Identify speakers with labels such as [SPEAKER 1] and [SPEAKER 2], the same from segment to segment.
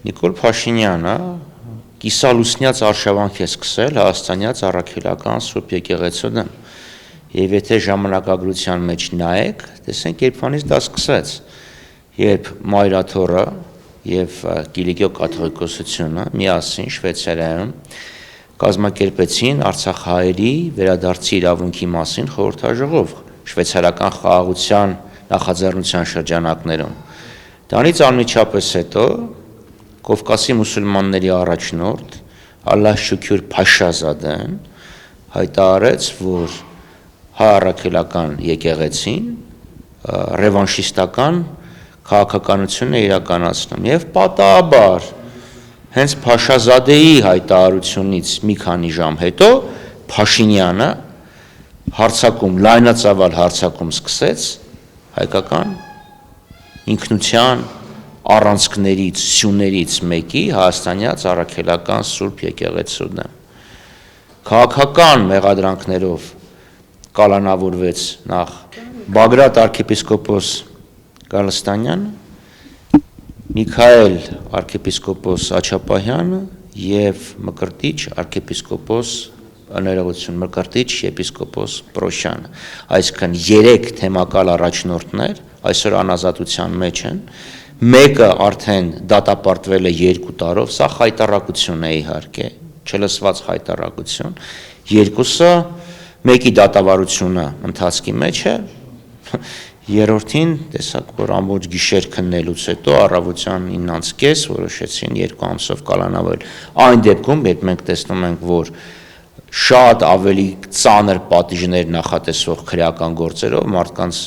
[SPEAKER 1] Նիկոլ Փաշինյանը կիսալուսնյաց արշավանք է սկսել Հայաստանյաց առաքելական Սուրբ եկեղեցու դեմ։ Եվ եթե ժամանակագրության մեջ նայեք, տեսենք երբանից դա սկսեց, երբ Մայրաթորը եւ Կիլիկիո կաթողիկոսությունը միասին Շվեյցարիայում կազմակերպեցին Արցախահայերի վերադարձի իրավունքի մասին խորհրդաժողով շվեյցարական խաղաղության նախաձեռնության շրջանակներում։ Դրանից անմիջապես հետո Կովկասի մուսուլմանների առաջնորդ Ալլահ Շուքյուր Փաշազադեն հայտարարեց, որ հայ առաքելական եկեղեցին ռևանշիստական քաղաքականություն է իրականացնում եւ պատահաբար հենց Փաշազադեի հայտարարությունից մի քանի ժամ հետո Փաշինյանը հարձակում, լայնածավալ հարձակում սկսեց հայկական ինքնության առանցքներից, սյուներից մեկի Հայաստանյաց առաքելական Սուրբ եկեղեցու դեմ։ Քաղաքական մեղադրանքներով կալանավորվեց նախ Բագրատ arczepiskopos Գալստանյանը, Միքայել arczepiskopos Աչապահյանը եւ Մկրտիչ arczepiskopos Մկրտիչ եպիսկոպոս Պրոշյանը։ Այսինքն 3 թեմակալ առաջնորդներ այսօր անազատության մեջ են, մեկը արդեն դատապարտվել է 2 տարով, սա խայտարակություն է իհարկե, չլսված խայտարակություն, երկուսը մեկի դատավարությունը ընթացքի մեջ է, երրորդին տեսակ, որ ամբողջ գիշեր քննելուց հետո առավոտյան 9:30 որոշեցին 2 ամսով կալանավորել։ Այն դեպքում, երբ մենք տեսնում ենք, որ շատ ավելի ծանր պատիժներ նախատեսվող քրեական գործերով մարդկանց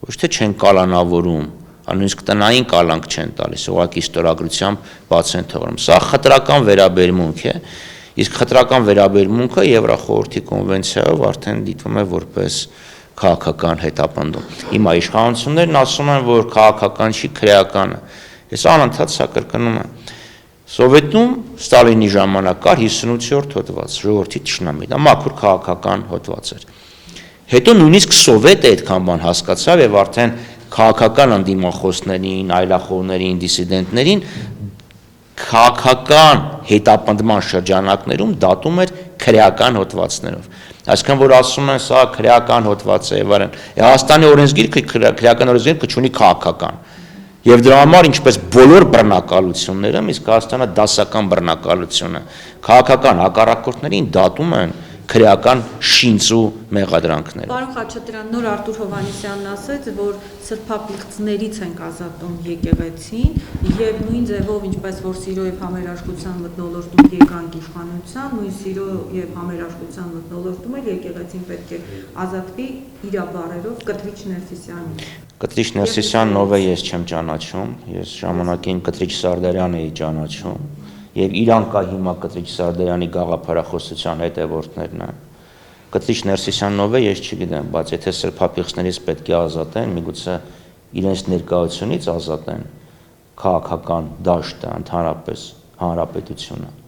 [SPEAKER 1] ոչ թե չեն կալանավորում, նույնիսկ տնային կալանք չեն տալիս, ուղղակի ստորագրությամբ բաց են թողնում։ Սա խտրական վերաբերմունք է, իսկ խտրական վերաբերմունքը Եվրախորհրդի կոնվենցիայով արդեն դիտվում է որպես քաղաքական հետապնդում։ Հիմա իշխանություններն ասում են, որ քաղաքական չի, քրեական է։ Ես անընդհատ սա կրկնում եմ։ Սովետում Ստալինի ժամանակ կար 58-րդ հոդված, ժողովրդի թշնամի, դա մաքուր քաղաքական հոդված էր։ Հետո նույնիսկ Սովետը այդքան բան հասկացավ եւ արդեն քաղաքական անդիմախոսներին, այլախոհներին, դիսիդենտներին քաղաքական հետապնդման շրջանակներում դատում էր քրեական հոդվածներով։ Այսինքն որ ասում են սա քրեական հոդված է եւ այլն։ Հայաստանի օրենսգիրքը քրեական օրենսգիրքը չունի քաղաքական։ Եվ դրա համար ինչպես բոլոր բռնակալությունները, իսկ Հայաստանը դասական բռնակալություն է, քաղաքական հակառակորդներին դատում են քրեական շինծու մեղադրանքները։
[SPEAKER 2] Պարոն Խաչատրյան, նոր Արտուր Հովհաննիսյանն ասաց, որ սրբապիղծներից ենք ազատում եկեղեցին եւ նույն ձևով, ինչպես որ սիրո եւ համերաշխության մթնոլորտում եկանք իշխանության, նույն սիրո եւ համերաշխության մթնոլորտում էլ եկեղեցին պետք է ազատվի իր բառերով Կտրիչ Ներսիսյանին։
[SPEAKER 1] Կտրիչ Ներսիսյանն ով է, ես չեմ ճանաչում, ես ժամանակին Կտրիչ Սարդարյանն էի ճանաչում եւ իրան կա հիմա Կտրիչ Սարդարյանի գաղափարախոսության հետևորդներն են։ Կտրիչ Ներսիսյանն ով է, ես չգիտեմ, բայց եթե սրբապիղծներից պետք է ազատեն, միգուցե իրենց ներկայությունից ազատեն քաղաքական դաշտը, ընդհանրապես հանրապետությունը։